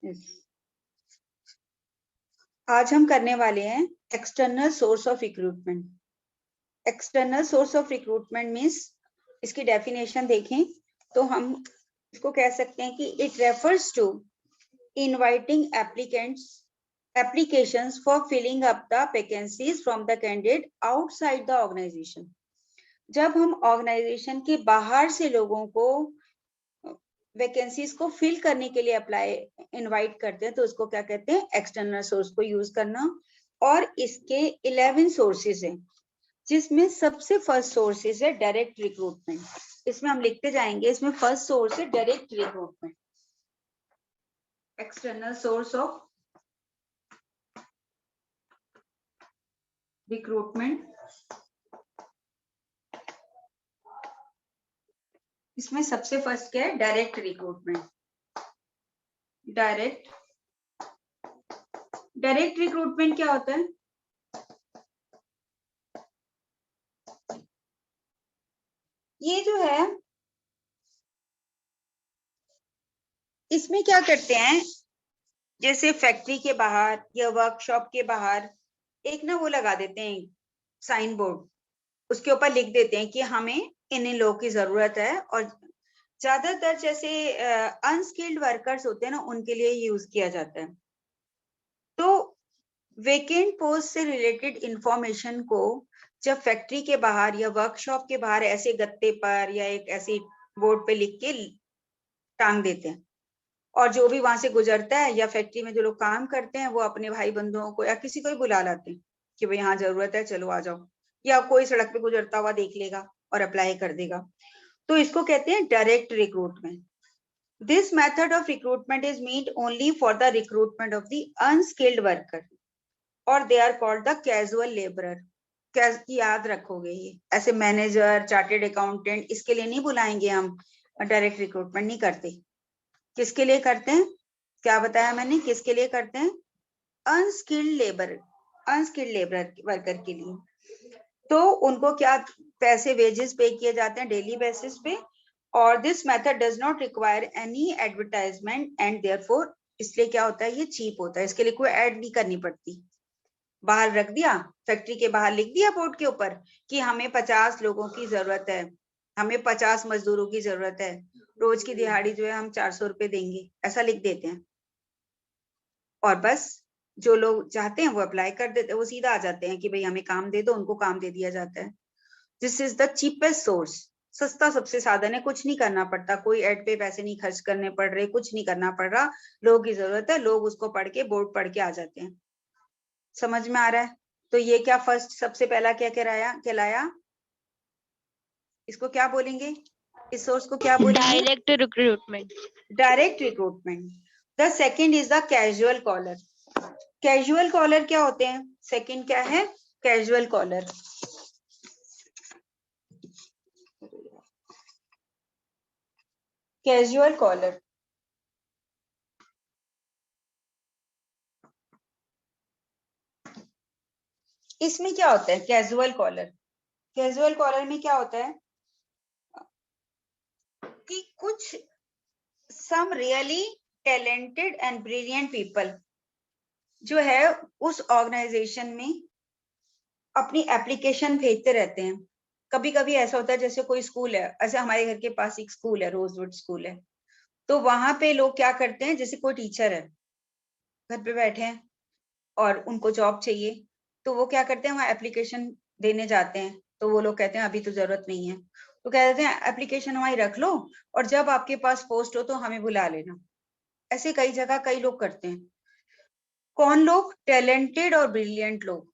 Yes. आज हम करने वाले हैं external source of recruitment. External source of recruitment means, इसकी डेफिनेशन देखें तो हम इसको कह सकते हैं कि it refers to inviting applications for filling up the vacancies from the candidate outside the organization। जब हम ऑर्गेनाइजेशन के बाहर से लोगों को वैकेंसीज को फिल करने के लिए इनवाइट करते हैं तो उसको क्या कहते हैं, एक्सटर्नल सोर्स को यूज करना। और इसके 11 सोर्सेज हैं, जिसमें सबसे फर्स्ट सोर्सेज है डायरेक्ट रिक्रूटमेंट। इसमें हम लिखते जाएंगे, इसमें फर्स्ट सोर्स है direct recruitment. External source of recruitment, इसमें सबसे फर्स्ट क्या है, डायरेक्ट रिक्रूटमेंट। डायरेक्ट रिक्रूटमेंट क्या होता है? ये जो है, इसमें क्या करते हैं, जैसे फैक्ट्री के बाहर या वर्कशॉप के बाहर एक ना वो लगा देते हैं साइन बोर्ड, उसके ऊपर लिख देते हैं कि हमें इन लोगों की जरूरत है। और ज्यादातर जैसे अनस्किल्ड वर्कर्स होते हैं ना, उनके लिए यूज किया जाता है। तो वेकेंट पोस्ट से रिलेटेड इंफॉर्मेशन को जब फैक्ट्री के बाहर या वर्कशॉप के बाहर ऐसे गत्ते पर या एक ऐसी बोर्ड पे लिख के टांग देते हैं, और जो भी वहां से गुजरता है या फैक्ट्री में जो लोग काम करते हैं वो अपने भाई बंधुओं को या किसी को ही बुला लाते हैं कि भाई यहाँ जरूरत है, चलो आ जाओ। या कोई सड़क पे गुजरता हुआ देख लेगा और अप्लाई कर देगा। तो इसको कहते हैं direct recruitment. This method of recruitment is meant only for the recruitment of the unskilled worker और they are called the casual labourer. याद रखोगे ये, ऐसे मैनेजर, चार्टेड अकाउंटेंट, इसके लिए नहीं बुलाएंगे हम। डायरेक्ट रिक्रूटमेंट नहीं करते। किसके लिए करते हैं, क्या बताया मैंने, किसके लिए करते हैं? अनस्किल्ड लेबर वर्कर के लिए। तो उनको क्या पैसे, वेजेस पे किए जाते हैं डेली बेसिस पे। और this method does not require any advertisement and therefore, इसलिए क्या होता है, ये चीप होता है। इसके लिए कोई ऐड नहीं करनी पड़ती। बाहर रख दिया, फैक्ट्री के बाहर लिख दिया बोर्ड के ऊपर कि हमें 50 लोगों की जरूरत है, हमें 50 मजदूरों की जरूरत है, रोज की दिहाड़ी जो है हम 400 रुपए देंगे, ऐसा लिख देते हैं। और बस जो लोग चाहते हैं वो अप्लाई कर देते हैं, वो सीधा आ जाते हैं कि भाई हमें काम दे दो, उनको काम दे दिया जाता है। This is the cheapest source. सस्ता सबसे साधन है, कुछ नहीं करना पड़ता, कोई एड पे पैसे नहीं खर्च करने पड़ रहे, कुछ नहीं करना पड़ रहा। लोगों की जरूरत है, लोग उसको पढ़ के, बोर्ड पढ़ के आ जाते हैं। समझ में आ रहा है? तो ये क्या फर्स्ट, सबसे पहला क्या कहलाया? इसको क्या बोलेंगे, इस सोर्स को क्या बोलेंगे? Direct recruitment. Direct recruitment. The second is the casual caller. Casual caller क्या होते हैं? सेकेंड क्या है? Casual caller. कैजुअल कॉलर, इसमें क्या होता है? कैजुअल कॉलर, कैजुअल कॉलर में क्या होता है कि कुछ some really talented and brilliant people जो है उस ऑर्गेनाइजेशन में अपनी एप्लीकेशन भेजते रहते हैं। कभी कभी ऐसा होता है, जैसे कोई स्कूल है, ऐसे हमारे घर के पास एक स्कूल है, रोजवुड स्कूल है। तो वहां पे लोग क्या करते हैं, जैसे कोई टीचर है, घर पे बैठे हैं और उनको जॉब चाहिए, तो वो क्या करते हैं, वहां एप्लीकेशन देने जाते हैं। तो वो लोग कहते हैं अभी तो जरूरत नहीं है, तो कह देते हैं एप्लीकेशन वहीं रख लो और जब आपके पास पोस्ट हो तो हमें बुला लेना। ऐसे कई जगह कई लोग करते हैं। कौन लोग? टैलेंटेड और ब्रिलियंट लोग।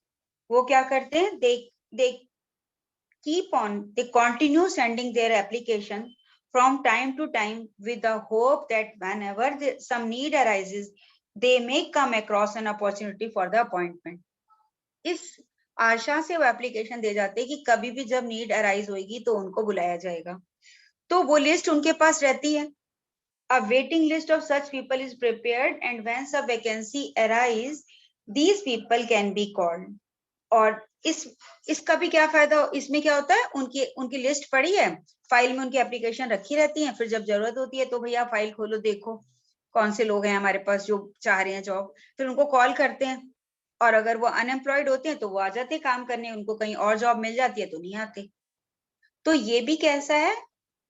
वो क्या करते हैं, दे they continue sending their application from time to time with the hope that whenever some need arises they may come across an opportunity for the appointment। इस आशा से वो एप्लीकेशन दे जाते हैं कि कभी भी जब नीड अराइज होगी तो उनको बुलाया जाएगा। तो वो लिस्ट उनके पास रहती है। A waiting list of such people is prepared and when some vacancy arise these people can be called। और इसका भी क्या फायदा, इसमें क्या होता है, उनकी लिस्ट पड़ी है, फाइल में उनकी एप्लीकेशन रखी रहती है, फिर जब जरूरत होती है तो भैया फाइल खोलो, देखो कौन से लोग हैं हमारे पास जो चाह रहे हैं जॉब, फिर उनको कॉल करते हैं, और अगर वो अनएम्प्लॉयड होते हैं तो वो आ जाते हैं काम करने, उनको कहीं और जॉब मिल जाती है तो नहीं आते। तो ये भी कैसा है,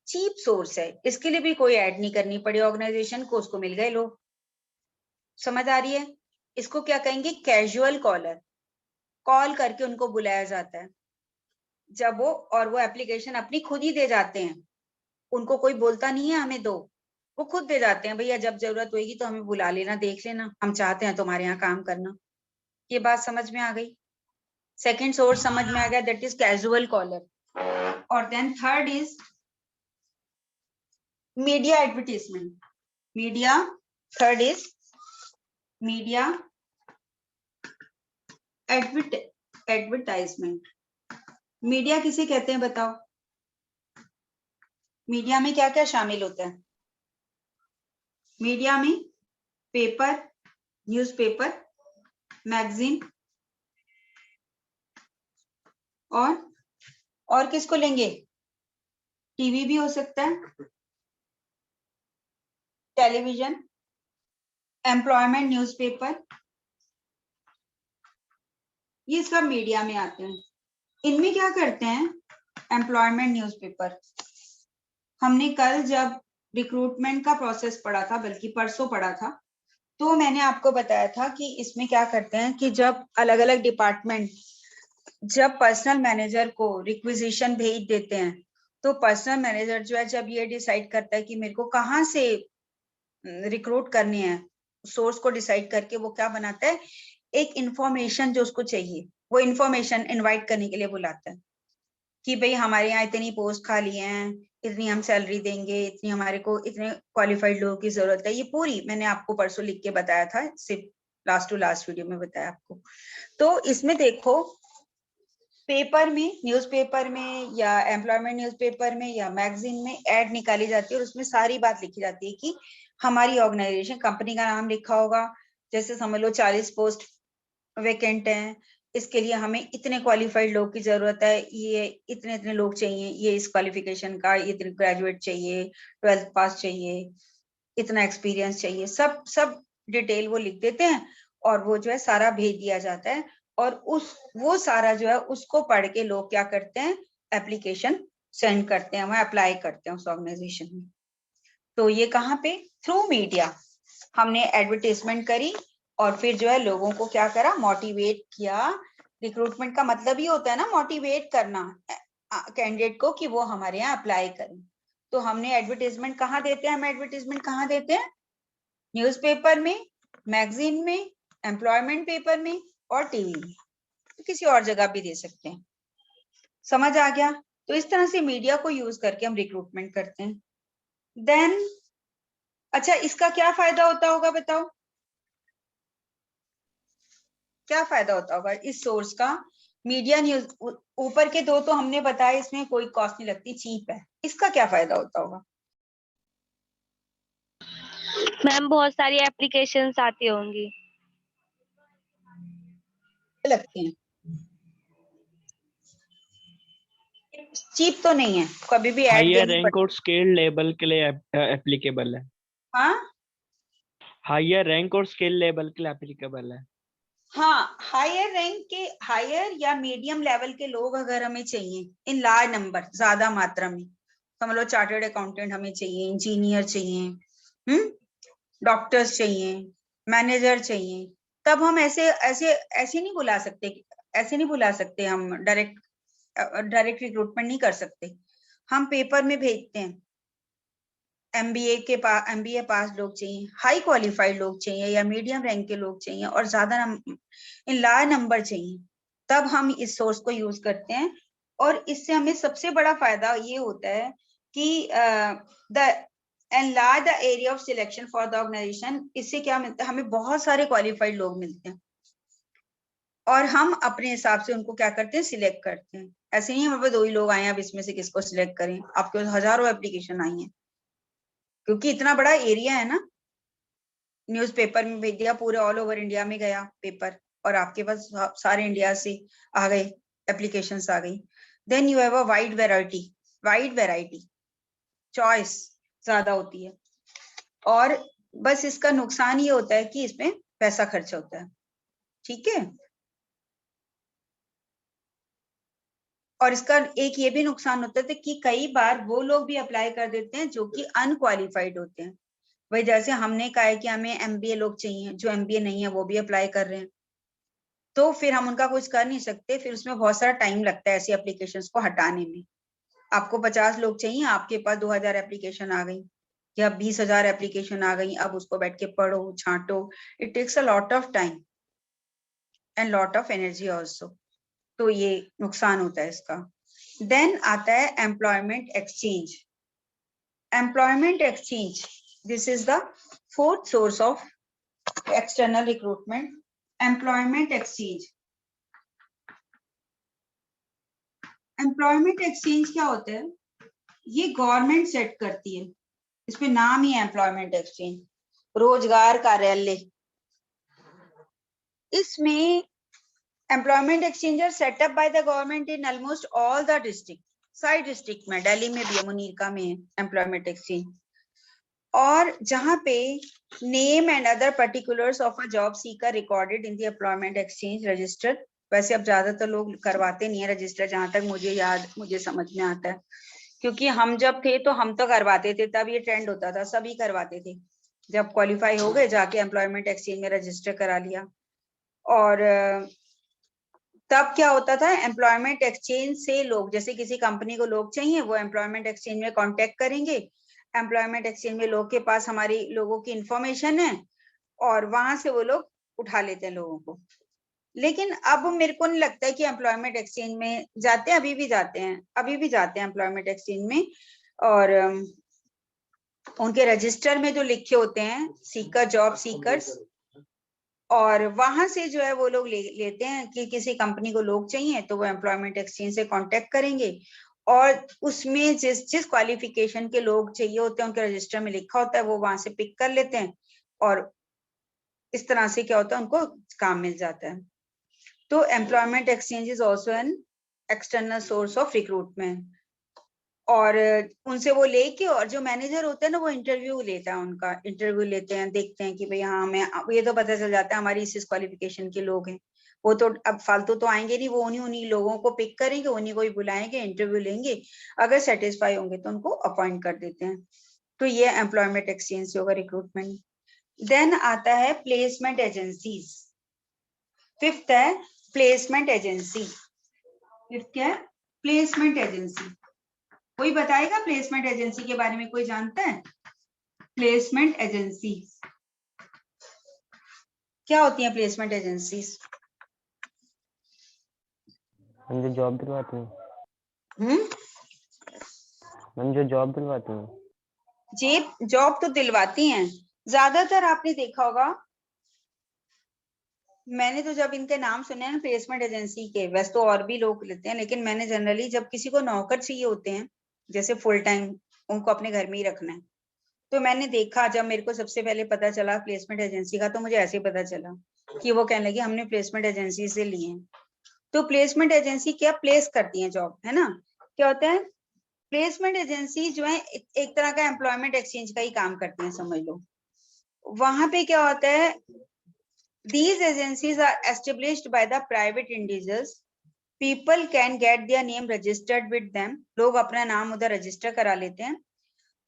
चीप सोर्स है, इसके लिए भी कोई ऐड नहीं करनी पड़ी ऑर्गेनाइजेशन को, उसको मिल गए लोग। समझ आ रही है? इसको क्या कहेंगे, कैजुअल कॉलर, कॉल करके उनको बुलाया जाता है जब वो, और वो एप्लीकेशन अपनी खुद ही दे जाते हैं, उनको कोई बोलता नहीं है हमें दो, वो खुद दे जाते हैं, भैया जब जरूरत होगी तो हमें बुला लेना, देख लेना, हम चाहते हैं तुम्हारे यहाँ काम करना। ये बात समझ में आ गई? सेकंड सोर्स समझ में आ गया, दैट इज कैजुअल कॉलर। और then third is media advertisement. Media, third is media advertisement. Media किसे कहते हैं बताओ? मीडिया में क्या क्या शामिल होता है? मीडिया में पेपर, न्यूज़पेपर, मैगजीन, और किसको लेंगे? टीवी भी हो सकता है, टेलीविजन, एम्प्लॉयमेंट न्यूज़पेपर, ये सब मीडिया में आते हैं। इनमें क्या करते हैं, एम्प्लॉयमेंट न्यूज़पेपर, हमने कल जब रिक्रूटमेंट का प्रोसेस पढ़ा था, बल्कि परसों पढ़ा था, तो मैंने आपको बताया था कि इसमें क्या करते हैं कि जब अलग अलग डिपार्टमेंट जब पर्सनल मैनेजर को रिक्विजिशन भेज देते हैं, तो पर्सनल मैनेजर जो है जब ये डिसाइड करता है कि मेरे को कहाँ से रिक्रूट करने हैं, सोर्स को डिसाइड करके वो क्या बनाता है, एक इंफॉर्मेशन जो उसको चाहिए, वो इंफॉर्मेशन इनवाइट करने के लिए बुलाता है कि भाई हमारे यहाँ इतनी पोस्ट खाली हैं, इतनी हम सैलरी देंगे, इतनी हमारे को इतने क्वालिफाइड लोगों की जरूरत है। ये पूरी मैंने आपको परसों लिख के बताया था, सिर्फ लास्ट टू लास्ट वीडियो में बताया आपको। तो इसमें देखो, पेपर में, न्यूज़पेपर में या एम्प्लॉयमेंट न्यूज़पेपर में या मैगजीन में एड निकाली जाती है, और उसमें सारी बात लिखी जाती है कि हमारी ऑर्गेनाइजेशन, कंपनी का नाम लिखा होगा, जैसे समझ लो 40 पोस्ट वैकेंट हैं, इसके लिए हमें इतने क्वालिफाइड लोग की जरूरत है, ये इतने इतने लोग चाहिए, ये इस क्वालिफिकेशन का, इतने ग्रेजुएट चाहिए, 12th पास चाहिए, इतना एक्सपीरियंस चाहिए, सब सब डिटेल वो लिख देते हैं, और वो जो है सारा भेज दिया जाता है, और वो सारा जो है उसको पढ़ के लोग क्या करते हैं, एप्लीकेशन सेंड करते हैं, वहां अप्लाई करते हैं उस ऑर्गेनाइजेशन में। तो ये कहाँ पे, थ्रू मीडिया हमने एडवर्टाइजमेंट करी, और फिर जो है लोगों को क्या करा, मोटिवेट किया। रिक्रूटमेंट का मतलब ही होता है ना, मोटिवेट करना कैंडिडेट को कि वो हमारे यहाँ अप्लाई करें। तो हमने एडवर्टाइजमेंट कहाँ देते हैं, हम एडवर्टाइजमेंट कहाँ देते हैं, न्यूज़पेपर में, मैगजीन में, एम्प्लॉयमेंट पेपर में, और टीवी में, तो किसी और जगह भी दे सकते हैं। समझ आ गया? तो इस तरह से मीडिया को यूज करके हम रिक्रूटमेंट करते हैं। देन अच्छा, इसका क्या फायदा होता होगा बताओ, क्या फायदा होता होगा इस सोर्स का? मीडिया न्यूज, ऊपर के दो तो हमने बताया, इसमें कोई कॉस्ट नहीं लगती, चीप है, इसका क्या फायदा होता होगा? मैम बहुत सारी एप्लीकेशंस आती होंगी। लगती हैं, चीप तो नहीं है, कभी भी ऐड हायर देनी रैंक पड़ती। और स्केल लेवल के लिए एप्लीकेबल है। हाँ हायर रैंक और स्केल लेवल के लिए एप्लीकेबल है। हाँ, हायर रैंक के, हायर या मीडियम लेवल के लोग अगर हमें चाहिए इन लार्ज नंबर, ज्यादा मात्रा में, समझ लो चार्टर्ड अकाउंटेंट हमें चाहिए, इंजीनियर चाहिए, डॉक्टर्स चाहिए, मैनेजर चाहिए, तब हम ऐसे ऐसे ऐसे नहीं बुला सकते, ऐसे नहीं बुला सकते, हम डायरेक्ट रिक्रूटमेंट नहीं कर सकते। हम पेपर में भेजते हैं, एमबीए पास लोग चाहिए, हाई क्वालिफाइड लोग चाहिए, या मीडियम रैंक के लोग चाहिए, और ज्यादा इन लार्ज नंबर चाहिए, तब हम इस सोर्स को यूज करते हैं। और इससे हमें सबसे बड़ा फायदा ये होता है कि the enlarge the area of selection for the organization. इससे क्या मिलता है, हमें बहुत सारे क्वालिफाइड लोग मिलते हैं, और हम अपने हिसाब से उनको क्या करते हैं, सिलेक्ट करते हैं। ऐसे नहीं हमारे पास 2 ही लोग आए हैं, अब इसमें से किसको सिलेक्ट करें, आपके पास हजारों एप्लीकेशन आई हैं, क्योंकि इतना बड़ा एरिया है ना। न्यूज़पेपर में भेज दिया, पूरे ऑल ओवर इंडिया में गया पेपर, और आपके पास सारे इंडिया से आ गए, एप्लीकेशंस आ गई। Then you have a wide variety, choice ज्यादा होती है, और बस इसका नुकसान ये होता है कि इसमें पैसा खर्च होता है, ठीक है। और इसका एक ये भी नुकसान होता है कि कई बार वो लोग भी अप्लाई कर देते हैं जो कि अनक्वालिफाइड होते हैं। भाई जैसे हमने कहा है कि हमें एमबीए लोग चाहिए, जो एमबीए नहीं है वो भी अप्लाई कर रहे हैं, तो फिर हम उनका कुछ कर नहीं सकते, फिर उसमें बहुत सारा टाइम लगता है ऐसी एप्लीकेशंस को हटाने में। आपको 50 लोग चाहिए, आपके पास 2000 एप्लीकेशन आ गई या 20,000 एप्लीकेशन आ गई, अब उसको बैठ के पढ़ो छांटो, it takes a lot of time and lot of energy also. तो ये नुकसान होता है इसका। देन आता है employment exchange. Employment exchange, this is the fourth source of external recruitment. Employment exchange, employment exchange क्या होता है? ये गवर्नमेंट सेट करती है, इसमें नाम ही है एम्प्लॉयमेंट एक्सचेंज, रोजगार कार्यालय। इसमें employment exchange are set up by the government in almost all the district. सारी डिस्ट्रिक्ट में, दिल्ली में भी है, मुनीरका में है एम्प्लॉयमेंट एक्सचेंज। और जहां पे name and other particulars of a job seeker recorded in the employment exchange register. वैसे अब ज्यादातर लोग करवाते नहीं है रजिस्टर, जहां तक मुझे याद, मुझे समझ में आता है, क्योंकि हम जब थे तो हम तो करवाते थे, तब ये ट्रेंड होता था, सभी करवाते थे। जब क्वालिफाई हो गए जाके एम्प्लॉयमेंट एक्सचेंज में रजिस्टर करा लिया। और तब क्या होता था, एम्प्लॉयमेंट एक्सचेंज से लोग, जैसे किसी कंपनी को लोग चाहिए, वो एम्प्लॉयमेंट एक्सचेंज में कांटेक्ट करेंगे। एम्प्लॉयमेंट एक्सचेंज में लोग के पास हमारी लोगों की इंफॉर्मेशन है और वहां से वो लोग उठा लेते हैं लोगों को। लेकिन अब मेरे को नहीं लगता है कि एम्प्लॉयमेंट एक्सचेंज में जाते हैं, अभी भी जाते हैं एम्प्लॉयमेंट एक्सचेंज में। और उनके रजिस्टर में जो लिखे होते हैं सीकर, जॉब सीकर्स, और वहां से जो है वो लोग लेते हैं कि किसी कंपनी को लोग चाहिए तो वो एम्प्लॉयमेंट एक्सचेंज से कांटेक्ट करेंगे, और उसमें जिस क्वालिफिकेशन के लोग चाहिए होते हैं उनके रजिस्टर में लिखा होता है, वो वहां से पिक कर लेते हैं, और इस तरह से क्या होता है, उनको काम मिल जाता है। तो employment exchange is also an external source of recruitment. और उनसे वो लेके, और जो मैनेजर होता है ना, वो इंटरव्यू लेता है, उनका इंटरव्यू लेते हैं, देखते हैं कि भाई हाँ हमें ये तो पता चल जाता है हमारी इस क्वालिफिकेशन के लोग हैं। वो तो अब फालतू तो आएंगे नहीं, वो उन्हीं लोगों को पिक करेंगे, उन्हीं को ही बुलाएंगे, इंटरव्यू लेंगे, अगर सेटिस्फाई होंगे तो उनको अपॉइंट कर देते हैं। तो ये एम्प्लॉयमेंट एक्सचेंज से होगा रिक्रूटमेंट। देन आता है प्लेसमेंट एजेंसीज। फिफ्थ है प्लेसमेंट एजेंसी। फिफ्थ क्या है? Placement agency. कोई बताएगा प्लेसमेंट एजेंसी के बारे में, कोई जानता है? प्लेसमेंट एजेंसी क्या होती है? प्लेसमेंट एजेंसी जो जॉब दिलवाती है, जो जॉब दिलवाती है। जी, जॉब तो दिलवाती हैं ज्यादातर। आपने देखा होगा, मैंने तो जब इनके नाम सुने हैं प्लेसमेंट एजेंसी के, वैसे तो और भी लोग लेते हैं, लेकिन मैंने जनरली जब किसी को नौकर चाहिए होते हैं, जैसे फुल टाइम उनको अपने घर में ही रखना है, तो मैंने देखा, जब मेरे को सबसे पहले पता चला प्लेसमेंट एजेंसी का, तो मुझे ऐसे पता चला कि वो कहने लगे हमने प्लेसमेंट एजेंसी से लिए हैं। तो प्लेसमेंट एजेंसी क्या प्लेस करती है जॉब, है ना? क्या होता है, प्लेसमेंट एजेंसी जो है एक तरह का एम्प्लॉयमेंट एक्सचेंज का ही काम करती है, समझ लो। वहां पे क्या होता है, these agencies are established by the private individuals. People can get their name registered with them. लोग अपना नाम उधर रजिस्टर करा लेते हैं।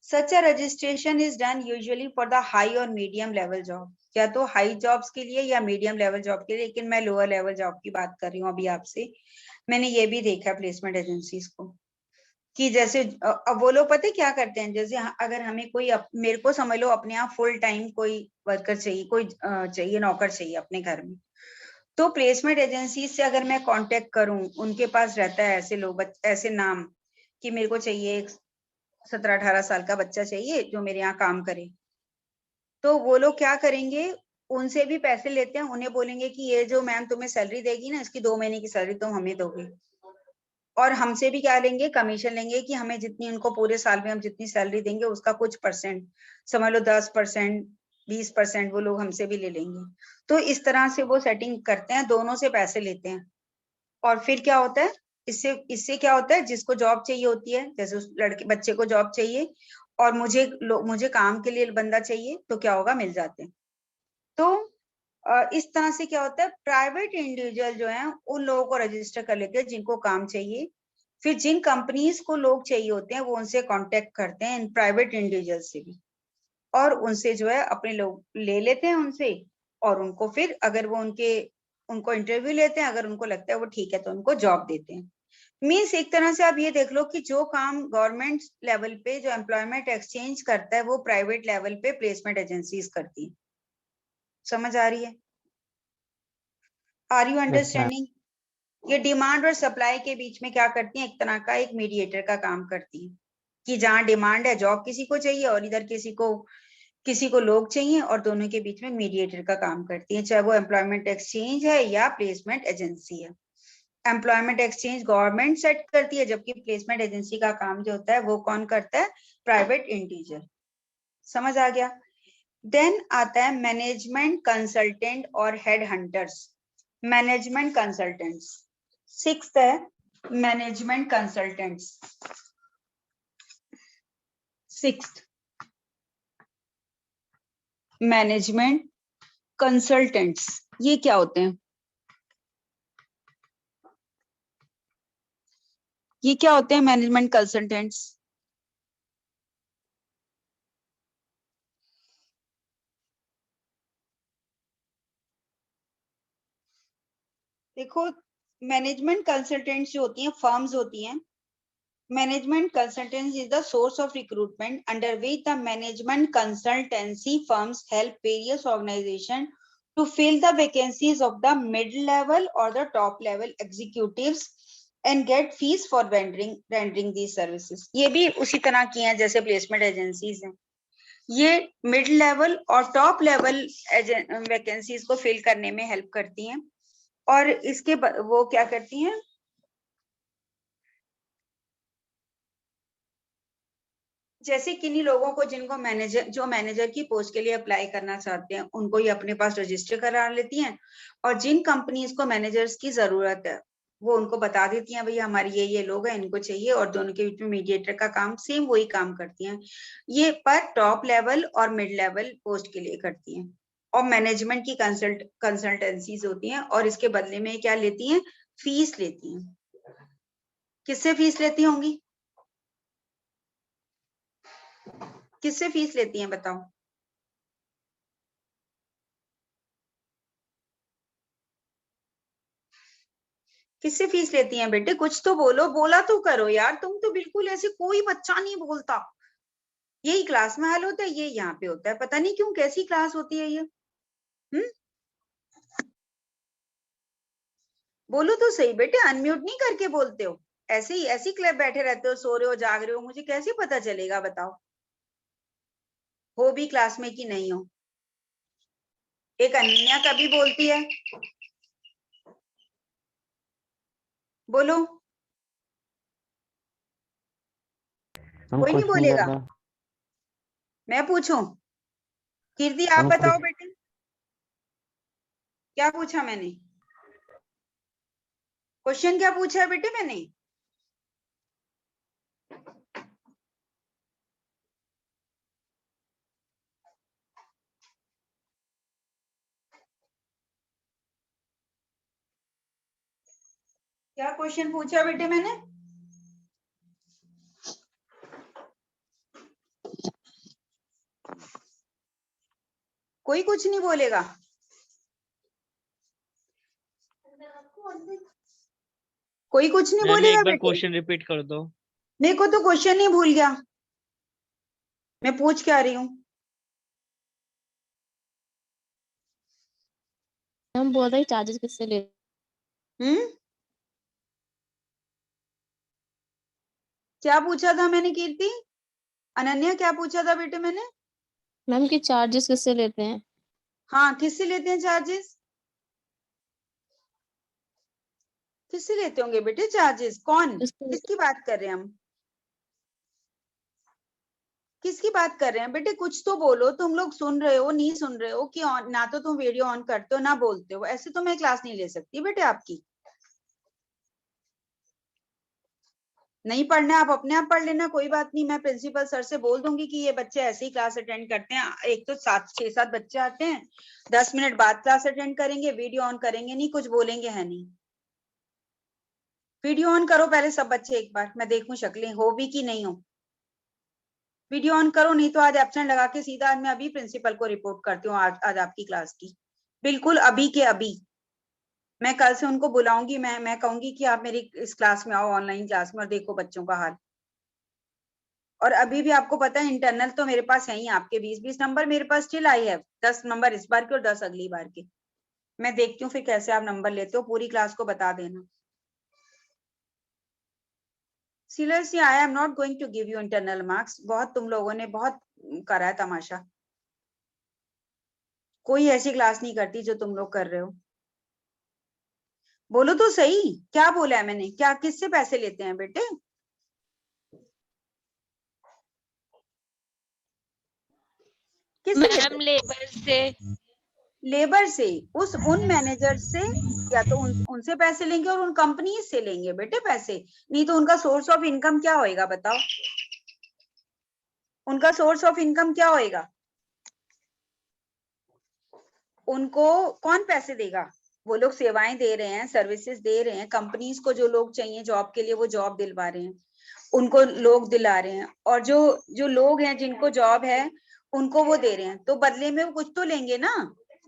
Such a registration is done usually for the high or medium level job, या तो हाई जॉब्स के लिए या मीडियम लेवल जॉब के लिए, लेकिन मैं लोअर लेवल जॉब की बात कर रही हूँ अभी आपसे। मैंने ये भी देखा प्लेसमेंट एजेंसीज को, कि जैसे अब वो लोग पता है क्या करते हैं, जैसे अगर हमें कोई मेरे को समझ लो अपने यहाँ फुल टाइम कोई वर्कर चाहिए, कोई चाहिए, नौकर चाहिए अपने घर में, तो प्लेसमेंट एजेंसी से अगर मैं कांटेक्ट करूं, उनके पास रहता है ऐसे लोग, ऐसे नाम, कि मेरे को चाहिए एक 17-18 साल का बच्चा चाहिए जो मेरे यहाँ काम करे, तो वो लोग क्या करेंगे, उनसे भी पैसे लेते हैं, उन्हें बोलेंगे कि ये जो मैम तुम्हें सैलरी देगी ना, इसकी 2 महीने की सैलरी तुम हमें दोगे, और हमसे भी क्या लेंगे, कमीशन लेंगे, कि हमें जितनी उनको पूरे साल में हम जितनी सैलरी देंगे उसका कुछ परसेंट, समझ लो 10%, 20% वो लोग हमसे भी ले लेंगे। तो इस तरह से वो सेटिंग करते हैं, दोनों से पैसे लेते हैं। और फिर क्या होता है, इससे क्या होता है, जिसको जॉब चाहिए होती है, जैसे उस लड़के बच्चे को जॉब चाहिए, और मुझे काम के लिए बंदा चाहिए, तो क्या होगा, मिल जाते हैं। तो इस तरह से क्या होता है, प्राइवेट इंडिविजुअल जो है उन लोगों को रजिस्टर कर लेते हैं जिनको काम चाहिए। फिर जिन कंपनीज को लोग चाहिए होते हैं वो उनसे कांटेक्ट करते हैं, इन प्राइवेट इंडिविजुअल से भी, और उनसे जो है अपने लोग ले लेते हैं उनसे, और उनको फिर अगर वो उनको इंटरव्यू लेते हैं, अगर उनको लगता है वो ठीक है तो उनको जॉब देते हैं। मीन्स एक तरह से आप ये देख लो कि जो काम गवर्नमेंट लेवल पे जो एम्प्लॉयमेंट एक्सचेंज करता है वो प्राइवेट लेवल पे प्लेसमेंट एजेंसीज करती है। समझ आ रही है? Are you understanding? ये डिमांड और सप्लाई के बीच में क्या करती है, एक तरह का एक मीडिएटर का काम करती है, कि जहां डिमांड है, जॉब किसी को चाहिए और इधर किसी को लोग चाहिए, और दोनों के बीच में मीडिएटर का काम करती है, चाहे वो एम्प्लॉयमेंट एक्सचेंज है या प्लेसमेंट एजेंसी है। एम्प्लॉयमेंट एक्सचेंज गवर्नमेंट सेट करती है, जबकि प्लेसमेंट एजेंसी का काम जो होता है वो कौन करता है, प्राइवेट इंडिविजुअल। समझ आ गया? देन आता है मैनेजमेंट कंसल्टेंट और head hunters. Management consultants, sixth है management consultants. Sixth management consultants, ये क्या होते हैं? ये क्या होते हैं मैनेजमेंट कंसल्टेंट्स? देखो, मैनेजमेंट कंसल्टेंट्स जो होती हैं, फर्म्स होती हैं। Management consultancy is the source of recruitment under which the management consultancy firms help various organization to fill the vacancies of the middle level or the top level executives and get fees for rendering these services. ये भी उसी तरह की हैं जैसे placement agencies हैं। ये mid level और टॉप लेवल वैकेंसीज को फिल करने में हेल्प करती हैं, और इसके वो क्या करती हैं, जैसे किन्हीं लोगों को जिनको मैनेजर की पोस्ट के लिए अप्लाई करना चाहते हैं उनको ये अपने पास रजिस्टर करा लेती हैं, और जिन कंपनीज को मैनेजर्स की जरूरत है वो उनको बता देती हैं भैया हमारे ये लोग हैं, इनको चाहिए, और दोनों के बीच में मीडिएटर का काम सेम वही काम करती हैं। ये पर टॉप लेवल और मिड लेवल पोस्ट के लिए करती हैं, और मैनेजमेंट की कंसल्टेंसीज होती हैं, और इसके बदले में क्या लेती हैं, फीस लेती हैं। किससे फीस लेती होंगी, किससे फीस लेती हैं बताओ? किससे फीस लेती हैं बेटे, कुछ तो बोलो, बोला तो करो यार, तुम तो बिल्कुल ऐसे कोई बच्चा नहीं बोलता। यही क्लास में हाल होता है, ये यहाँ पे होता है, पता नहीं क्यों, कैसी क्लास होती है ये। बोलो तो सही बेटे, अनम्यूट नहीं करके बोलते हो, ऐसे ही ऐसी क्लब बैठे रहते हो, सो रहे हो जाग रहे हो, मुझे कैसे पता चलेगा बताओ, हो भी क्लास में कि नहीं हो। एक अनन्या कभी बोलती है, बोलो, कोई नहीं बोलेगा, मैं पूछूं? कीर्ति आप बताओ बेटे, क्या पूछा मैंने, क्वेश्चन क्या पूछा है बेटे मैंने? क्या क्वेश्चन पूछा बेटे मैंने? कोई कुछ नहीं बोलेगा? कोई कुछ नहीं बोलेगा एक बार बेटे? क्वेश्चन रिपीट कर दो। मेरे को तो क्वेश्चन ही भूल गया, मैं पूछ क्या रही हूँ। हम बोल रहे चार्जेस किससे ले? क्या पूछा था मैंने कीर्ति? अनन्या क्या पूछा था बेटे मैंने? मैम की चार्जेस किससे लेते हैं? हाँ, किससे लेते हैं चार्जेस? किससे लेते होंगे बेटे चार्जेस? कौन, किसकी बात कर रहे हैं हम? किसकी बात कर रहे हैं बेटे, कुछ तो बोलो, तुम लोग सुन रहे हो नहीं सुन रहे हो कि ना तो तुम वीडियो ऑन करते हो ना बोलते हो, ऐसे तो मैं क्लास नहीं ले सकती बेटे आपकी। नहीं पढ़ना आप अपने आप पढ़ लेना, कोई बात नहीं। मैं प्रिंसिपल सर से बोल दूंगी कि ये बच्चे ऐसे ही क्लास अटेंड करते हैं, एक तो 6-7 बच्चे आते हैं, 10 मिनट बाद क्लास अटेंड करेंगे, वीडियो ऑन करेंगे नहीं, कुछ बोलेंगे है नहीं। वीडियो ऑन करो पहले सब बच्चे एक बार, मैं देखूं शक्लें हो भी कि नहीं हो। वीडियो ऑन करो, नहीं तो आज एब्सेंट लगा के सीधा आज मैं अभी प्रिंसिपल को रिपोर्ट करती हूँ आज आपकी क्लास की, बिल्कुल अभी के अभी। मैं कल से उनको बुलाऊंगी, मैं कहूंगी कि आप मेरी इस क्लास में आओ, ऑनलाइन क्लास में, और देखो बच्चों का हाल। और अभी भी आपको पता है इंटरनल तो मेरे पास है ही, आपके 20-20 नंबर मेरे पास स्टिल आई है, 10 नंबर इस बार के और 10 अगली बार के। मैं देखती हूँ फिर कैसे आप नंबर लेते हो, पूरी क्लास को बता देना। Seriously I am not going to give you internal marks. बहुत तुम लोगों ने बहुत करा है तमाशा, कोई ऐसी क्लास नहीं करती जो तुम लोग कर रहे हो। बोलो तो सही, क्या बोला है मैंने? क्या किससे पैसे लेते हैं बेटे? किससे लेते मैम लेबर से। लेबर से, उन मैनेजर से, या तो उनसे पैसे लेंगे और उन कंपनी से लेंगे बेटे पैसे, नहीं तो उनका सोर्स ऑफ इनकम क्या होएगा बताओ? उनका सोर्स ऑफ इनकम क्या होएगा? उनको कौन पैसे देगा? वो लोग सेवाएं दे रहे हैं, सर्विसेज दे रहे हैं, कंपनीज को जो लोग चाहिए जॉब के लिए वो जॉब दिलवा रहे हैं, उनको लोग दिला रहे हैं, और जो लोग हैं जिनको जॉब है उनको वो दे रहे हैं, तो बदले में वो कुछ तो लेंगे ना।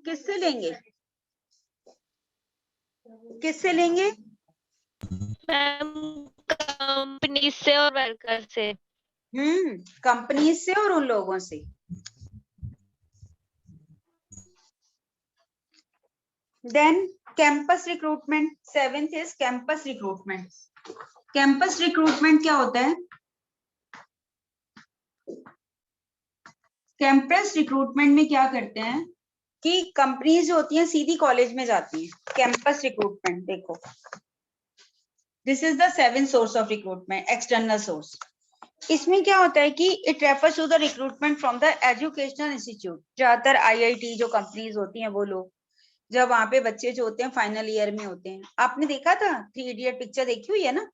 किससे लेंगे? किससे लेंगे? मैम कंपनी से और वर्कर से। कंपनी से और उन लोगों से। Then campus recruitment, 7th is campus recruitment. Campus recruitment क्या होता है? कैंपस रिक्रूटमेंट में क्या करते हैं कि कंपनीज जो होती हैं सीधी कॉलेज में जाती हैं। कैंपस रिक्रूटमेंट देखो, this is the 7th source of recruitment, external source. इसमें क्या होता है कि it refers to the recruitment from the educational institute. ज्यादातर आईआईटी जो कंपनीज होती हैं वो लोग, जब वहां पे बच्चे जो होते हैं फाइनल ईयर में होते हैं, आपने देखा था 3 इडियट पिक्चर देखी हुई है ना?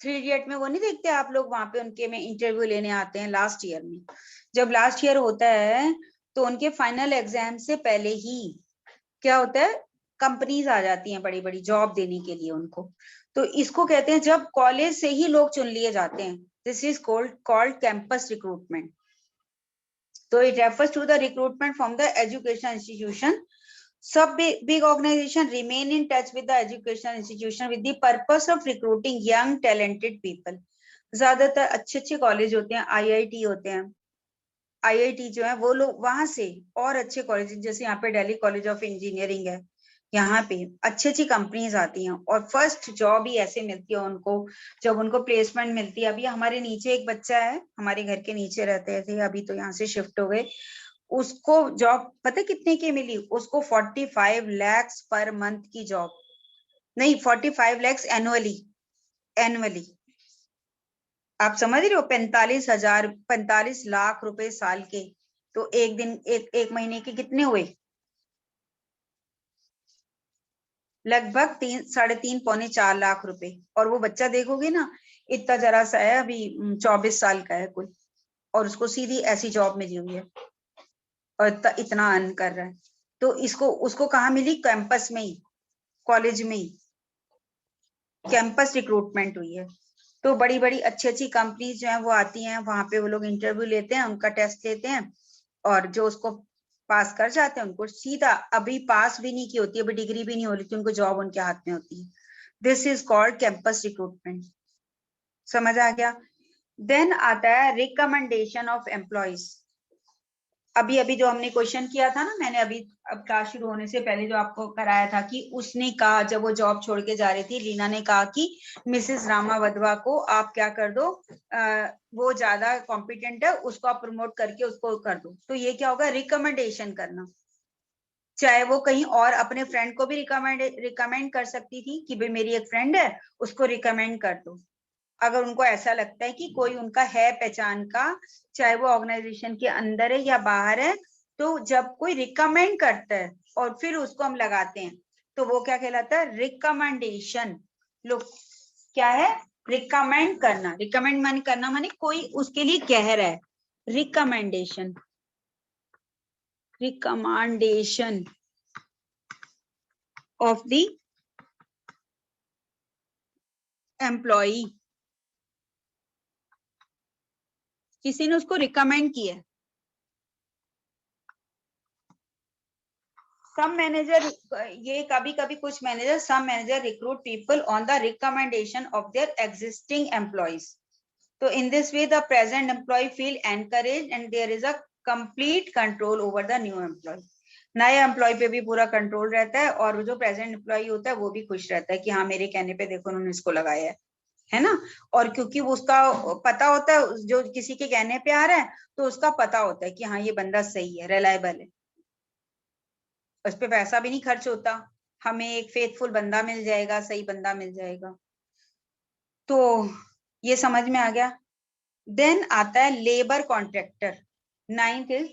3 इडियट में वो नहीं देखते आप लोग, वहां पे उनके में इंटरव्यू लेने आते हैं लास्ट ईयर में। जब लास्ट ईयर होता है तो उनके फाइनल एग्जाम से पहले ही क्या होता है, कंपनीज आ जाती हैं बड़ी बड़ी जॉब देने के लिए उनको। तो इसको कहते हैं जब कॉलेज से ही लोग चुन लिए जाते हैं, this is called campus recruitment. तो it refers to the recruitment from the education institution. Some big organization remain in touch with the educational institution with the purpose of recruiting young talented people. ज्यादातर अच्छे college होते हैं, IIT होते हैं, IIT जो है वो लोग वहां से, और अच्छे कॉलेज जैसे यहाँ पे दिल्ली कॉलेज ऑफ इंजीनियरिंग है, यहाँ पे अच्छी कंपनीज आती हैं और फर्स्ट जॉब ही ऐसे मिलती है उनको। जब उनको प्लेसमेंट मिलती है, अभी हमारे नीचे एक बच्चा है, हमारे घर के नीचे रहते थे, अभी तो यहाँ से शिफ्ट हो गए, उसको जॉब पता कितने की मिली? उसको 45 लाख पर मंथ की जॉब, नहीं 45 लाख एनुअली। आप समझ रहे हो? 45 लाख रुपए साल के, तो एक दिन एक महीने के कितने हुए? लगभग 3-3.5 पौने 4 लाख रुपए। और वो बच्चा देखोगे ना, इतना जरा सा है, अभी 24 साल का है कुल, और उसको सीधी ऐसी जॉब मिली हुई है और इतना अर्न कर रहा है। तो उसको कहाँ मिली? कैंपस में ही, कॉलेज में ही कैंपस रिक्रूटमेंट हुई है। तो बड़ी बड़ी अच्छी कंपनी जो है वो आती हैं, वहां पे वो लोग इंटरव्यू लेते हैं, उनका टेस्ट लेते हैं, और जो उसको पास कर जाते हैं उनको सीधा, अभी पास भी नहीं की होती, अभी डिग्री भी नहीं हो रही थी, उनको जॉब उनके हाथ में होती है। This is called campus recruitment. समझ आ गया? देन आता है रिकमेंडेशन ऑफ एम्प्लॉइज। अभी जो हमने क्वेश्चन किया था ना, मैंने अभी अब क्लास शुरू होने से पहले जो आपको कराया था, कि उसने कहा जब वो जॉब छोड़ के जा रही थी, लीना ने कहा कि मिसेस रामा वधवा को आप क्या कर दो, वो ज्यादा कॉम्पिटेंट है, उसको आप प्रमोट करके उसको कर दो। तो ये क्या होगा? रिकमेंडेशन करना। चाहे वो कहीं और अपने फ्रेंड को भी रिकमेंड कर सकती थी कि भाई मेरी एक फ्रेंड है, उसको रिकमेंड कर दो। अगर उनको ऐसा लगता है कि कोई उनका है पहचान का, चाहे वो ऑर्गेनाइजेशन के अंदर है या बाहर है, तो जब कोई रिकमेंड करता है और फिर उसको हम लगाते हैं, तो वो क्या कहलाता है? रिकमेंडेशन। लोग क्या है? रिकमेंड करना, रिकमेंड माने करना माने कोई उसके लिए कह रहा है, recommendation, recommendation of the employee, किसी ने उसको रिकमेंड किया। सम मैनेजर, ये कभी कभी कुछ manager, some manager recruit people on the recommendation of their existing employees, तो in this way the present employee feel encourage and there is a complete control over the new employee. नए employee पे भी पूरा control रहता है और जो present employ होता है वो भी खुश रहता है कि हाँ मेरे कहने पे देखो उन्होंने इसको लगाया है ना। और क्योंकि वो उसका पता होता है, जो किसी के कहने पे आ रहा है तो उसका पता होता है कि हाँ ये बंदा सही है, रिलायबल है, उस पे पैसा भी नहीं खर्च होता, हमें एक फेथफुल बंदा मिल जाएगा, सही बंदा मिल जाएगा। तो ये समझ में आ गया। देन आता है लेबर कॉन्ट्रैक्टर। 9th इज,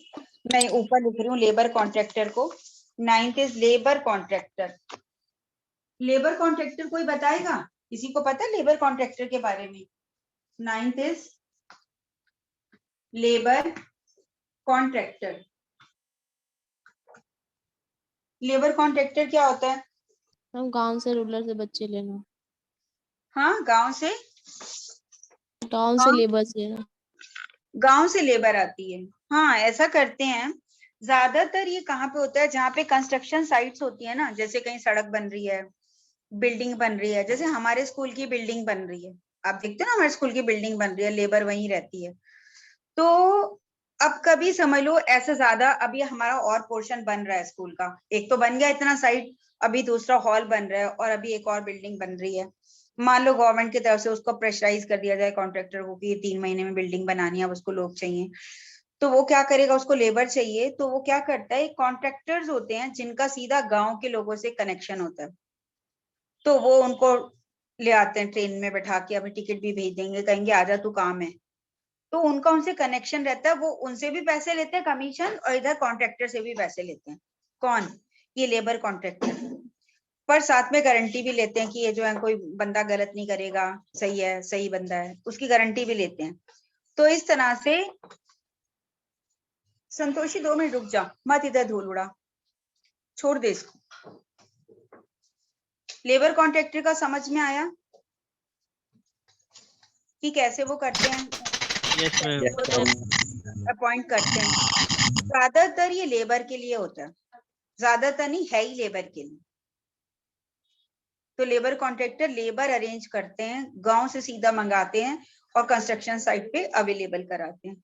मैं ऊपर लिख रही हूँ लेबर कॉन्ट्रैक्टर को। 9th is labour contractor. Labour contractor कोई बताएगा, किसी को पता है लेबर कॉन्ट्रैक्टर के बारे में? 9th is labour contractor. Labour contractor क्या होता है? हम गांव से रूरल से बच्चे लेना, हाँ गांव से, टाउन से लेबर से लेना। गांव से लेबर आती है। हाँ ऐसा करते हैं। ज्यादातर ये कहाँ पे होता है? जहाँ पे कंस्ट्रक्शन साइट्स होती है ना, जैसे कहीं सड़क बन रही है, बिल्डिंग बन रही है, जैसे हमारे स्कूल की बिल्डिंग बन रही है, आप देखते हो ना हमारे स्कूल की बिल्डिंग बन रही है, लेबर वहीं रहती है। तो अब कभी समझ लो ऐसे ज्यादा, अभी हमारा और पोर्शन बन रहा है स्कूल का, एक तो बन गया इतना साइट, अभी दूसरा हॉल बन रहा है और अभी एक और बिल्डिंग बन रही है। मान लो गवर्नमेंट की तरफ से उसको प्रेशराइज कर दिया जाए कॉन्ट्रैक्टर को कि 3 महीने में बिल्डिंग बनानी है, अब उसको लोग चाहिए, तो वो क्या करेगा? उसको लेबर चाहिए, तो वो क्या करता है, कॉन्ट्रैक्टर्स होते हैं जिनका सीधा गांव के लोगों से कनेक्शन होता है, तो वो उनको ले आते हैं ट्रेन में बैठा के, अभी टिकट भी भेज देंगे, कहेंगे आजा तू काम है, तो उनका उनसे कनेक्शन रहता है, वो उनसे भी पैसे लेते हैं कमीशन और इधर कॉन्ट्रैक्टर से भी पैसे लेते हैं। कौन? ये लेबर कॉन्ट्रैक्टर। पर साथ में गारंटी भी लेते हैं कि ये जो है कोई बंदा गलत नहीं करेगा, सही है, सही बंदा है, उसकी गारंटी भी लेते हैं। तो इस तरह से, संतोषी 2 मिनट रुक जा, मत इधर धूल उड़ा, छोड़ दे इसको। लेबर कॉन्ट्रैक्टर का समझ में आया कि कैसे वो करते हैं? Yes ma'am. अपॉइंट करते हैं। ज्यादातर ये लेबर के लिए होता है, ज्यादातर नहीं है ही लेबर के लिए। तो लेबर कॉन्ट्रैक्टर लेबर अरेंज करते हैं, गांव से सीधा मंगाते हैं और कंस्ट्रक्शन साइट पे अवेलेबल कराते हैं।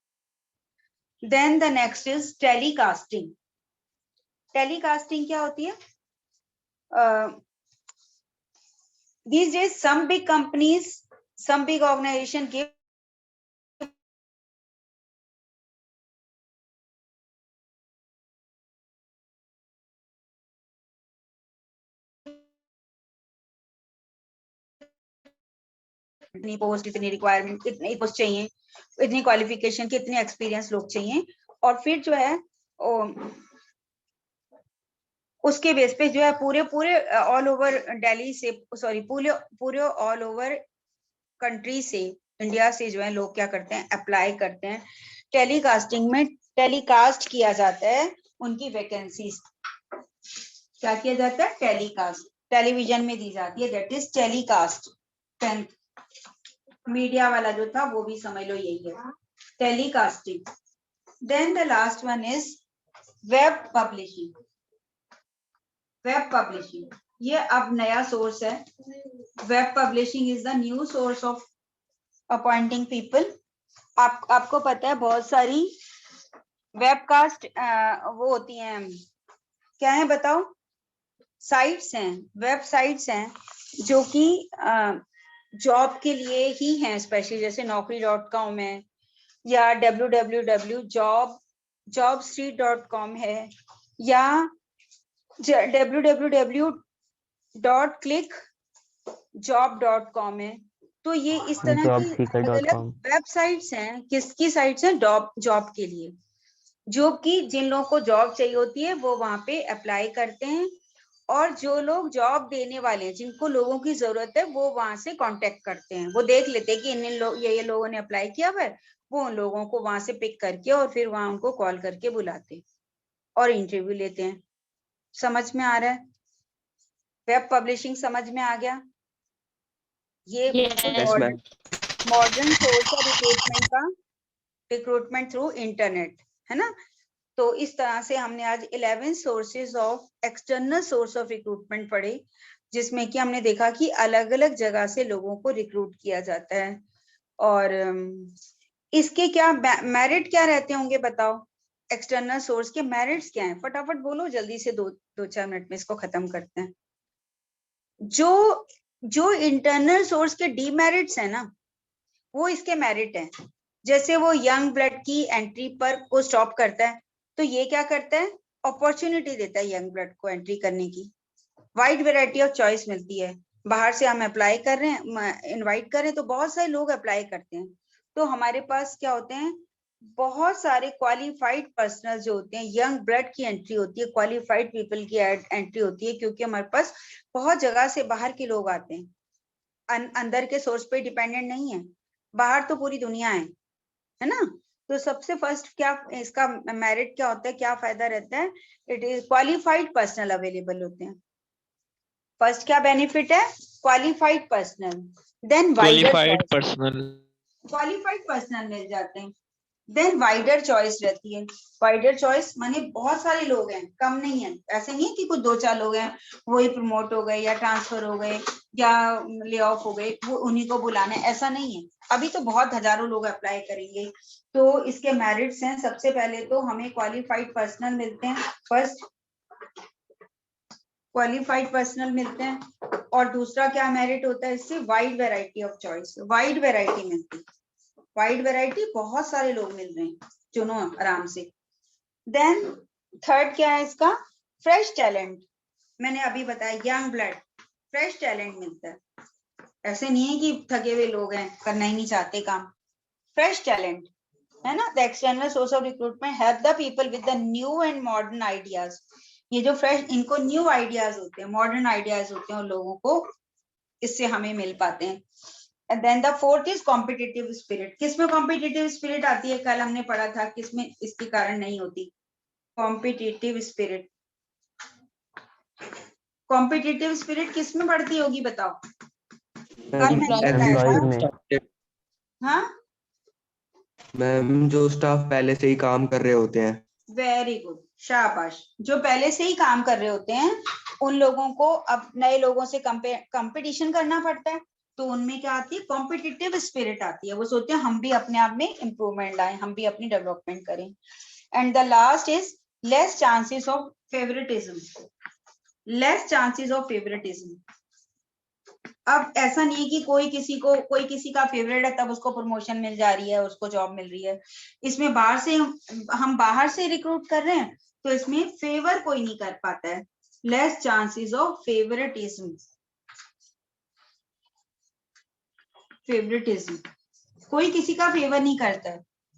Then the next is telecasting. Telecasting क्या होती है? These days some big companies, some big organization give इतनी पोस्ट, इतनी रिक्वायरमेंट, इतनी पोस्ट चाहिए, इतनी क्वालिफिकेशन के, इतने एक्सपीरियंस लोग चाहिए, और फिर जो है उसके बेस पे जो है पूरे पूरे ऑल ओवर दिल्ली से, सॉरी पूरे पूरे ऑल ओवर कंट्री से, इंडिया से जो है लोग क्या करते हैं, अप्लाई करते हैं। टेलीकास्टिंग में टेलीकास्ट किया जाता है उनकी वैकेंसीज। क्या किया जाता है? टेलीकास्ट, टेलीविजन में दी जाती है, दैट इज टेलीकास्ट। मीडिया वाला जो था वो भी समझ लो यही है, telecasting. Then the last one is web publishing. Web publishing ये अब नया सोर्स है। Web publishing is the new source of appointing people. आपको पता है बहुत सारी वेबकास्ट वो होती हैं, क्या है बताओ? साइट्स हैं, वेबसाइट्स हैं जो कि जॉब के लिए ही हैं स्पेशली, जैसे naukri.com है या www.jobstreet.com है या www.clickjob.com है। तो ये इस तरह की अलग-अलग वेबसाइट्स हैं। किसकी साइट्स हैं? जॉब के लिए, जो कि जिन लोगों को जॉब चाहिए होती है वो वहां पे अप्लाई करते हैं और जो लोग जॉब देने वाले हैं, जिनको लोगों की जरूरत है, वो वहां से कांटेक्ट करते हैं, वो देख लेते हैं कि इन लोग ये लोगों ने अप्लाई किया हुआ है, वो उन लोगों को वहां से पिक करके और फिर वहां उनको कॉल करके बुलाते हैं और इंटरव्यू लेते हैं। समझ में आ रहा है? वेब पब्लिशिंग समझ में आ गया? ये Yes. Modern source of recruitment का, रिक्रूटमेंट थ्रू इंटरनेट, है ना। तो इस तरह से हमने आज 11 sources of external source of recruitment पढ़े, जिसमें कि हमने देखा कि अलग अलग जगह से लोगों को रिक्रूट किया जाता है। और इसके क्या मेरिट क्या रहते होंगे बताओ? एक्सटर्नल सोर्स के मेरिट्स क्या हैं? फटाफट बोलो, जल्दी से, दो चार मिनट में इसको खत्म करते हैं। जो इंटरनल सोर्स के डीमेरिट्स है ना, वो इसके मेरिट हैं। जैसे वो यंग ब्लड की एंट्री पर को स्टॉप करता है, तो ये क्या करता है? अपॉर्चुनिटी देता है यंग ब्लड को एंट्री करने की, वाइड वैरायटी ऑफ चॉइस मिलती है। बाहर से हम अप्लाई कर रहे हैं, इनवाइट कर रहे हैं, तो बहुत सारे लोग अप्लाई करते हैं, तो हमारे पास क्या होते हैं? बहुत सारे क्वालिफाइड पर्सनल जो होते हैं, यंग ब्लड की एंट्री होती है, क्वालिफाइड पीपल की एंट्री होती है, क्योंकि हमारे पास बहुत जगह से बाहर के लोग आते हैं, अंदर के सोर्स पे डिपेंडेंट नहीं है। बाहर तो पूरी दुनिया है ना। तो सबसे फर्स्ट क्या इसका मेरिट क्या होता है, क्या फायदा रहता है? It is qualified personnel available होते हैं। फर्स्ट क्या बेनिफिट है? Qualified personnel. Then qualified personnel, qualified personnel मिल जाते हैं। देन वाइडर चॉइस रहती है। वाइडर चॉइस माने बहुत सारे लोग हैं, कम नहीं है। ऐसे नहीं है कि कुछ 2-4 लोग हैं, वही प्रमोट हो गए या ट्रांसफर हो गए या ले ऑफ हो गए, वो उन्हीं को बुलाना है, ऐसा नहीं है। अभी तो बहुत हजारों लोग अप्लाई करेंगे। तो इसके मेरिट्स हैं, सबसे पहले तो हमें क्वालिफाइड पर्सनल मिलते हैं, फर्स्ट क्वालिफाइड पर्सनल मिलते हैं। और दूसरा क्या मेरिट होता है इससे? Wide variety of choice, wide variety मिलती है। वाइड वैरायटी, बहुत सारे लोग मिल रहे हैं, चुनो आराम से। देन थर्ड क्या है इसका? Fresh talent. मैंने अभी बताया यंग ब्लड, फ्रेश टैलेंट मिलता है। ऐसे नहीं है कि थके हुए लोग हैं, करना ही नहीं चाहते काम। फ्रेश टैलेंट है ना। The external source of recruitment help the people with the new and modern ideas. ये जो फ्रेश, इनको न्यू आइडियाज होते हैं, मॉडर्न आइडियाज होते हैं, उन लोगों को इससे हमें मिल पाते हैं। And then the fourth is competitive spirit. किसमें competitive spirit आती है? कल हमने पढ़ा था, किसमें इसके कारण नहीं होती? Competitive spirit. Competitive spirit किसमें बढ़ती होगी बताओ? कल मैंने बताया था। हाँ, मैम जो स्टाफ पहले से ही काम कर रहे होते हैं। वेरी गुड, शाबाश। जो पहले से ही काम कर रहे होते हैं, उन लोगों को अब नए लोगों से कंपटीशन करना पड़ता है, तो उनमें क्या आती है? कॉम्पिटिटिव स्पिरिट आती है। वो सोचते हैं हम भी अपने आप में इंप्रूवमेंट लाएं, हम भी अपनी डेवलपमेंट करें। And the last is less chances of favouritism. Less chances of favouritism. अब ऐसा नहीं है कि कोई किसी का फेवरेट है तब उसको प्रमोशन मिल जा रही है, उसको जॉब मिल रही है। इसमें बाहर से हम बाहर से रिक्रूट कर रहे हैं, तो इसमें फेवर कोई नहीं कर पाता है। Less chances of favouritism. Favouritism, कोई किसी का फेवर नहीं करता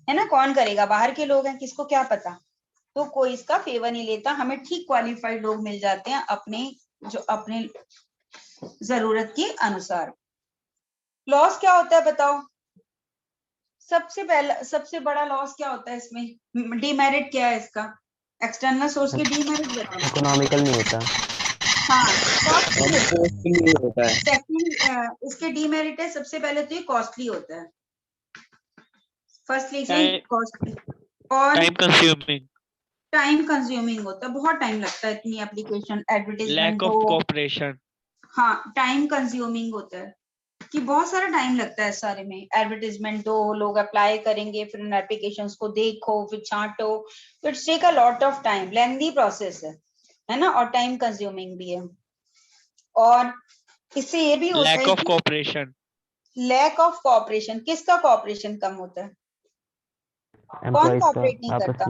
है ना। कौन करेगा? बाहर के लोग हैं, किसको क्या पता। तो कोई इसका फेवर नहीं लेता, हमें ठीक क्वालिफाइड लोग मिल जाते हैं अपने जरूरत के अनुसार। लॉस क्या होता है बताओ? सबसे बड़ा लॉस क्या होता है इसमें? डीमेरिट क्या है इसका? एक्सटर्नल सोर्स के डीमेरिट बताओ। इकोनॉमिकल नहीं होता। हाँ, कॉस्टली होता है। सेकंड इसके डीमेरिट है, सबसे पहले तो ये कॉस्टली होता है। फर्स्ट लीजिए कॉस्टली, और टाइम कंज्यूमिंग होता है, बहुत टाइम लगता है इतनी application, advertisement lack of cooperation. हाँ, टाइम कंज्यूमिंग होता है कि बहुत सारा टाइम लगता है सारे में। एडवर्टाइजमेंट दो, लोग अप्लाई करेंगे, फिर उन एप्लीकेशंस को देखो, फिर छांटो, it's take a lot of time, lengthy process है ना, और टाइम कंज्यूमिंग भी है। और इससे ये भी होता है lack of cooperation. Lack of cooperation, किसका कोऑपरेशन कम होता है? कौन कोऑपरेट नहीं करता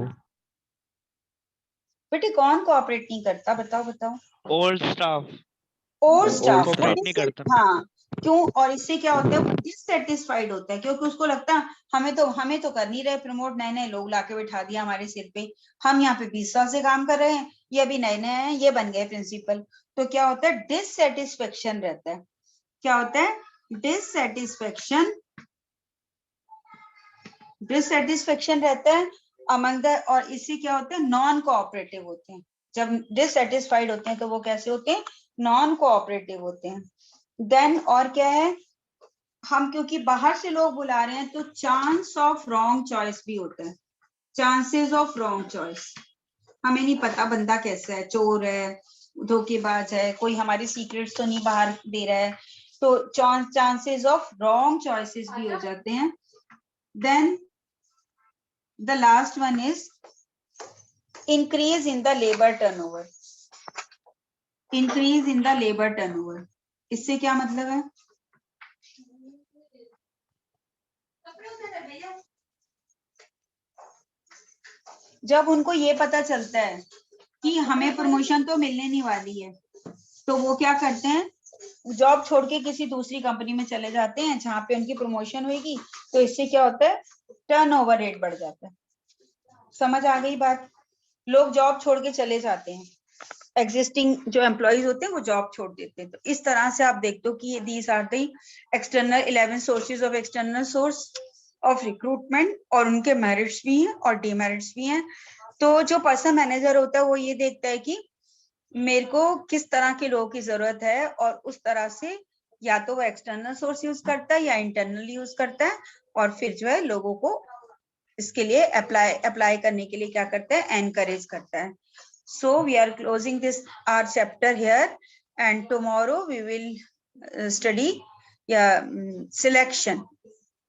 बेटे? कौन कोऑपरेट नहीं करता? बताओ बताओ। Old staff old staff cooperate नहीं करता। हाँ, क्यों? और इससे क्या होता है, वो डिससेटिस्फाइड होता है, क्योंकि उसको लगता है हमें तो कर नहीं रहे प्रमोट, नए नए लोग लाके बिठा दिया हमारे सिर पे, हम यहाँ पे 20 साल से काम कर रहे हैं, ये अभी नए नए हैं, ये बन गए प्रिंसिपल। तो क्या होता है, डिससेटिस्फेक्शन रहता है। क्या होता है? डिससेटिस्फेक्शन रहता है अमंग द, और इससे क्या होता है, नॉन कोऑपरेटिव होते हैं। जब डिससेटिस्फाइड होते हैं तो वो कैसे होते हैं, नॉन कोऑपरेटिव होते हैं। देन और क्या है, हम क्योंकि बाहर से लोग बुला रहे हैं तो चांस ऑफ रॉन्ग चॉइस भी होता है। चांसेस ऑफ रॉन्ग चॉइस, हमें नहीं पता बंदा कैसा है, चोर है, धोखेबाज है, कोई हमारी सीक्रेट्स तो नहीं बाहर दे रहा है, तो चांसेस ऑफ रॉन्ग चॉइसेस भी हो जाते हैं। Then the last one is increase in the labour turnover. Increase in the labour turnover, इससे क्या मतलब है, जब उनको ये पता चलता है कि हमें प्रमोशन तो मिलने नहीं वाली है, तो वो क्या करते हैं, जॉब छोड़ के किसी दूसरी कंपनी में चले जाते हैं जहां पे उनकी प्रमोशन होगी। तो इससे क्या होता है, टर्नओवर रेट बढ़ जाता है। समझ आ गई बात? लोग जॉब छोड़ के चले जाते हैं, एग्जिस्टिंग जो एम्प्लॉइज होते हैं वो जॉब छोड़ देते हैं। तो इस तरह से आप देखते हो कि these are the external 11 sources of external source of recruitment, और उनके मेरिट्स भी हैं और डीमेरिट्स भी हैं। तो जो पर्सन मैनेजर होता है वो ये देखता है कि मेरे को किस तरह के लोगों की जरूरत है, और उस तरह से या तो वो एक्सटर्नल सोर्स यूज करता है या इंटरनल यूज करता है, और फिर जो है लोगों को इसके लिए अप्लाई करने के लिए क्या करता है, एनकरेज करता है। So we are closing this our chapter here, and tomorrow we will study selection.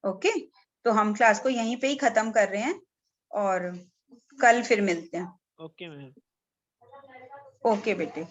Okay, तो हम क्लास को यहीं पे ही खत्म कर रहे हैं और कल फिर मिलते हैं। Okay ma'am. ओके बेटे।